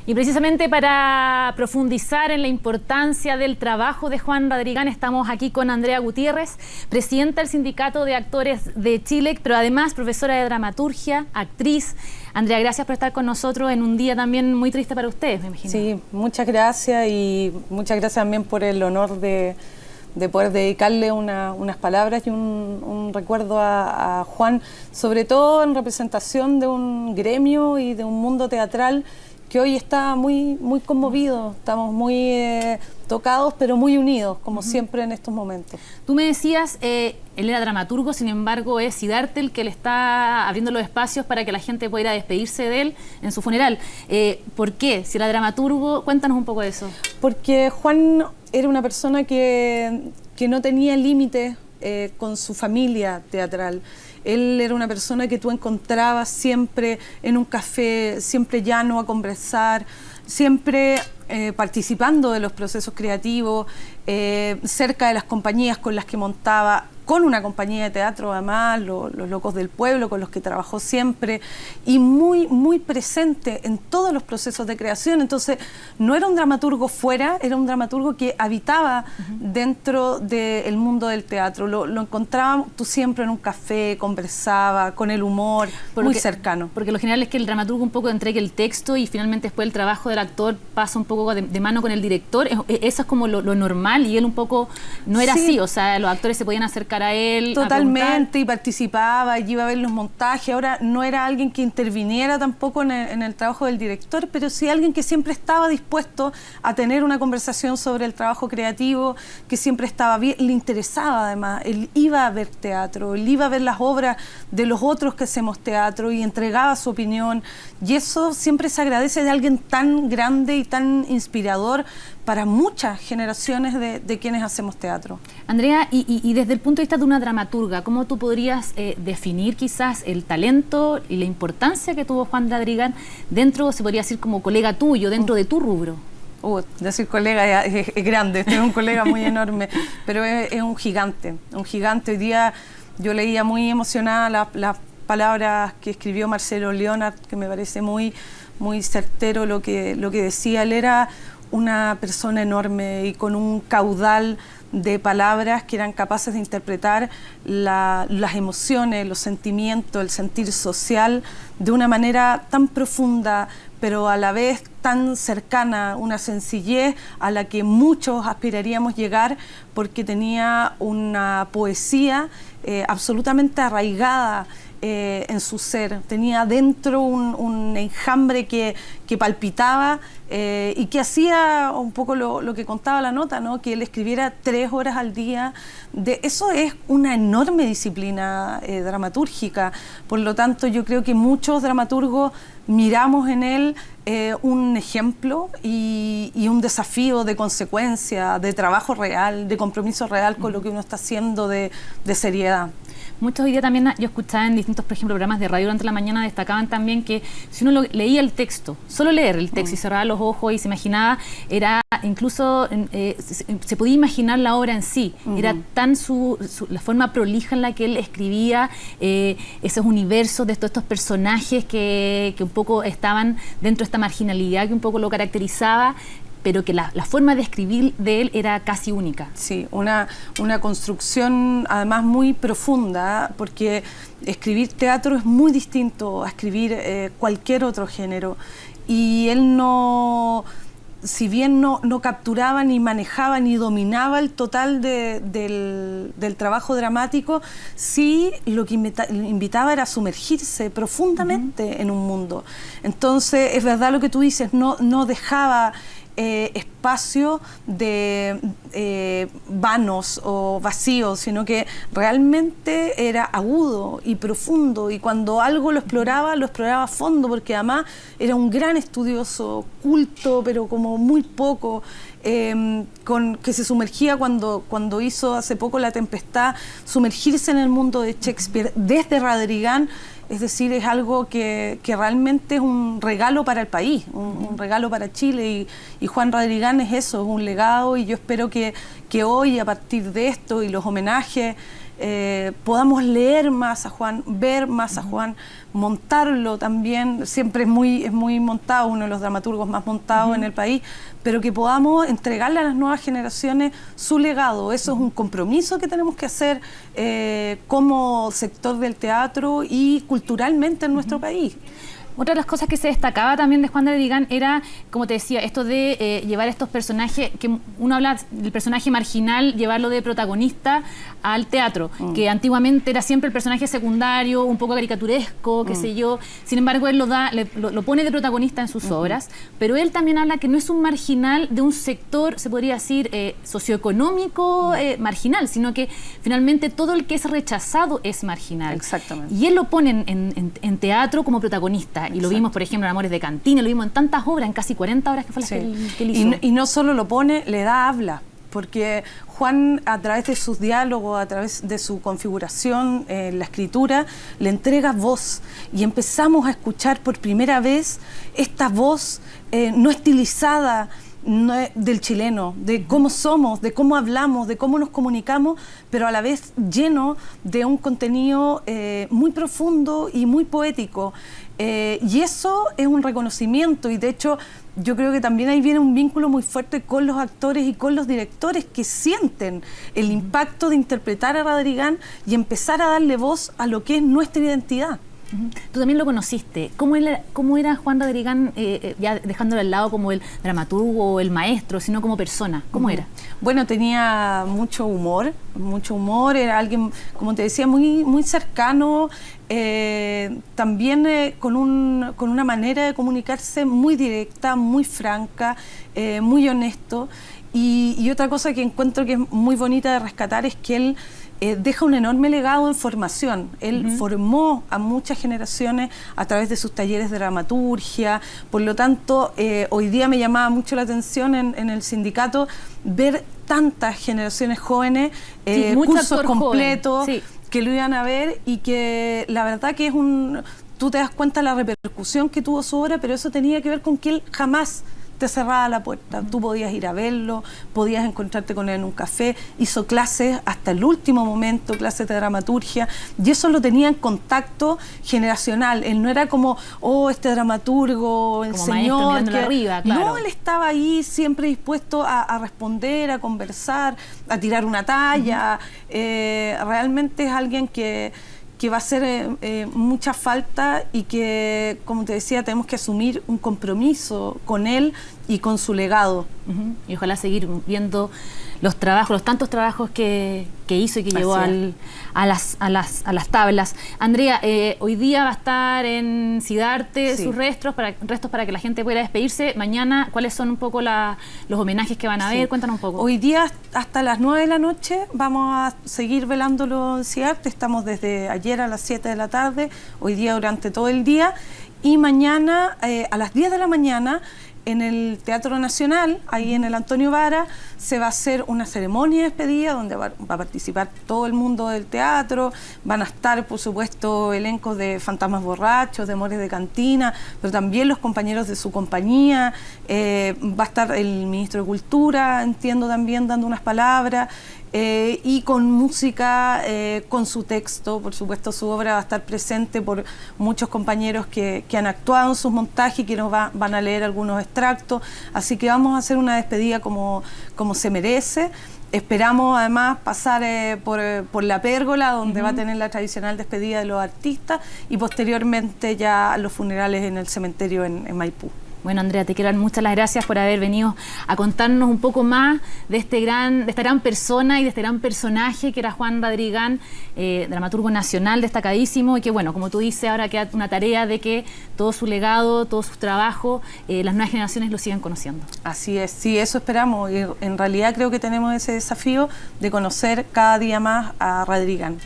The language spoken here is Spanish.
Y precisamente para profundizar en la importancia del trabajo de Juan Radrigán, estamos aquí con Andrea Gutiérrez, presidenta del Sindicato de Actores de Chile, pero además profesora de dramaturgia, actriz. Andrea, gracias por estar con nosotros en un día también muy triste para ustedes, me imagino. Sí, muchas gracias y muchas gracias también por el honor de poder dedicarle unas palabras y un recuerdo a Juan, sobre todo en representación de un gremio y de un mundo teatral que hoy está muy conmovido, estamos muy tocados, pero muy unidos, como siempre en estos momentos. Tú me decías, él era dramaturgo, sin embargo es Siddhartha el que le está abriendo los espacios para que la gente pueda despedirse de él en su funeral. ¿Por qué? Si era dramaturgo, cuéntanos un poco de eso. Porque Juan era una persona que no tenía límites con su familia teatral. Él era una persona que tú encontrabas siempre en un café, siempre llano a conversar, siempre participando de los procesos creativos, cerca de las compañías con las que montaba, con una compañía de teatro además, los Locos del Pueblo, con los que trabajó siempre, y muy presente en todos los procesos de creación. Entonces, no era un dramaturgo fuera, era un dramaturgo que habitaba dentro del mundo del teatro. Lo encontrabas tú siempre en un café, conversaba, con el humor, muy cercano. Porque lo general es que el dramaturgo un poco entregue el texto y finalmente después el trabajo del actor pasa un poco de mano con el director. Eso es como lo normal, y él un poco no era así, o sea, los actores se podían acercar a él. Totalmente, y participaba, y iba a ver los montajes. Ahora, no era alguien que interviniera tampoco en el trabajo del director, pero sí alguien que siempre estaba dispuesto a tener una conversación sobre el trabajo creativo, que siempre estaba bien, le interesaba además. Él iba a ver teatro, él iba a ver las obras de los otros que hacemos teatro y entregaba su opinión, y eso siempre se agradece de alguien tan grande y tan inspirador para muchas generaciones de quienes hacemos teatro. Andrea, y desde el punto de vista de una dramaturga, ¿cómo tú podrías definir quizás el talento y la importancia que tuvo Juan Radrigán dentro, se podría decir, como colega tuyo, dentro de tu rubro? Decir colega es grande, este es un colega muy enorme, pero es un gigante, un gigante. Hoy día yo leía muy emocionada las palabras que escribió Marcelo Leonard, que me parece muy certero lo que decía. Él era una persona enorme y con un caudal de palabras que eran capaces de interpretar las emociones, los sentimientos, el sentir social de una manera tan profunda, pero a la vez tan cercana, una sencillez a la que muchos aspiraríamos llegar, porque tenía una poesía absolutamente arraigada en su ser. Tenía dentro un enjambre que palpitaba y que hacía un poco lo que contaba la nota, ¿no? Que él escribiera 3 horas al día. Eso es una enorme disciplina dramatúrgica. Por lo tanto, yo creo que muchos dramaturgos miramos en él un ejemplo y un desafío de consecuencia, de trabajo real, de compromiso real con lo que uno está haciendo, de seriedad. Muchos hoy día también, yo escuchaba en distintos, por ejemplo, programas de radio durante la mañana, destacaban también que si uno leía el texto, solo leer el texto y cerraba los ojos y se imaginaba, era incluso, se podía imaginar la obra en sí, era tan la forma prolija en la que él escribía esos universos de todos estos personajes que un poco estaban dentro de esta marginalidad que un poco lo caracterizaba, pero que la forma de escribir de él era casi única. Sí, una construcción además muy profunda, porque escribir teatro es muy distinto a escribir cualquier otro género. Y él no, si bien no capturaba, ni manejaba, ni dominaba el total del trabajo dramático, sí lo que invitaba era a sumergirse profundamente en un mundo. Entonces, es verdad lo que tú dices, no dejaba espacio de vanos o vacíos, sino que realmente era agudo y profundo, y cuando algo lo exploraba a fondo, porque además era un gran estudioso, culto, pero como muy poco, que se sumergía cuando hizo hace poco La Tempestad, sumergirse en el mundo de Shakespeare desde Radrigán. Es decir, es algo que realmente es un regalo para el país, un regalo para Chile, y Juan Radrigán es eso, es un legado, y yo espero que hoy, a partir de esto y los homenajes, podamos leer más a Juan, ver más a Juan, montarlo también, siempre es muy montado, uno de los dramaturgos más montados en el país, pero que podamos entregarle a las nuevas generaciones su legado. Eso es un compromiso que tenemos que hacer como sector del teatro y culturalmente en nuestro país. Otra de las cosas que se destacaba también de Juan de Adirigán era, como te decía, esto de llevar estos personajes, que uno habla del personaje marginal, llevarlo de protagonista al teatro, que antiguamente era siempre el personaje secundario, un poco caricaturesco, qué sé yo. Sin embargo, él lo pone de protagonista en sus obras, pero él también habla que no es un marginal de un sector, se podría decir, socioeconómico marginal, sino que finalmente todo el que es rechazado es marginal. Exactamente. Y él lo pone en teatro como protagonista. Y lo vimos, por ejemplo, en Amores de Cantina, lo vimos en tantas obras, en casi 40 obras que fue las que él hizo. Y no solo lo pone, le da habla, porque Juan, a través de sus diálogos, a través de su configuración, la escritura, le entrega voz. Y empezamos a escuchar por primera vez esta voz no estilizada, del chileno, de cómo somos, de cómo hablamos, de cómo nos comunicamos, pero a la vez lleno de un contenido muy profundo y muy poético. Y eso es un reconocimiento, y de hecho yo creo que también ahí viene un vínculo muy fuerte con los actores y con los directores que sienten el impacto de interpretar a Adirigán y empezar a darle voz a lo que es nuestra identidad. Tú también lo conociste. ¿Cómo era Juan de Adirigán, ya dejándolo al lado como el dramaturgo o el maestro, sino como persona? ¿Cómo era? Bueno, tenía mucho humor, era alguien, como te decía, muy cercano, también con una manera de comunicarse muy directa, muy franca, muy honesto. Y otra cosa que encuentro que es muy bonita de rescatar es que él deja un enorme legado en formación. Él formó a muchas generaciones a través de sus talleres de dramaturgia. Por lo tanto, hoy día me llamaba mucho la atención en el sindicato ver tantas generaciones jóvenes, cursos completos, que lo iban a ver, y que la verdad que tú te das cuenta de la repercusión que tuvo su obra, pero eso tenía que ver con que él jamás te cerraba la puerta. Tú podías ir a verlo, podías encontrarte con él en un café, hizo clases hasta el último momento, clases de dramaturgia, y eso lo tenía en contacto generacional. Él no era como, este dramaturgo, el como señor que arriba, claro. No, él estaba ahí siempre dispuesto a responder, a conversar, a tirar una talla. Realmente es alguien que va a hacer mucha falta, y que, como te decía, tenemos que asumir un compromiso con él y con su legado. Y ojalá seguir viendo los tantos trabajos que hizo y que llevó a las tablas. Andrea, hoy día va a estar en Sidarte sus restos para que la gente pueda despedirse. Mañana, ¿cuáles son un poco los homenajes que van a ver? Cuéntanos un poco. Hoy día, hasta las 9 de la noche, vamos a seguir velándolo en Sidarte. Estamos desde ayer a las 7 de la tarde, hoy día durante todo el día. Y mañana, a las 10 de la mañana, en el Teatro Nacional, ahí en el Antonio Vara, se va a hacer una ceremonia de despedida donde va a participar todo el mundo del teatro. Van a estar, por supuesto, elencos de Fantasmas Borrachos, de Amores de Cantina, pero también los compañeros de su compañía. Va a estar el ministro de Cultura, entiendo, también dando unas palabras. Y con música, con su texto, por supuesto su obra va a estar presente por muchos compañeros que han actuado en sus montajes y que nos van a leer algunos extractos, así que vamos a hacer una despedida como se merece. Esperamos además pasar por la pérgola, donde va a tener la tradicional despedida de los artistas, y posteriormente ya los funerales en el cementerio en Maipú. Bueno, Andrea, te quiero dar muchas las gracias por haber venido a contarnos un poco más de esta gran persona y de este gran personaje que era Juan de Adirigán, dramaturgo nacional destacadísimo, y que, bueno, como tú dices, ahora queda una tarea de que todo su legado, todo su trabajo, las nuevas generaciones lo sigan conociendo. Así es, sí, eso esperamos, y en realidad creo que tenemos ese desafío de conocer cada día más a Adirigán.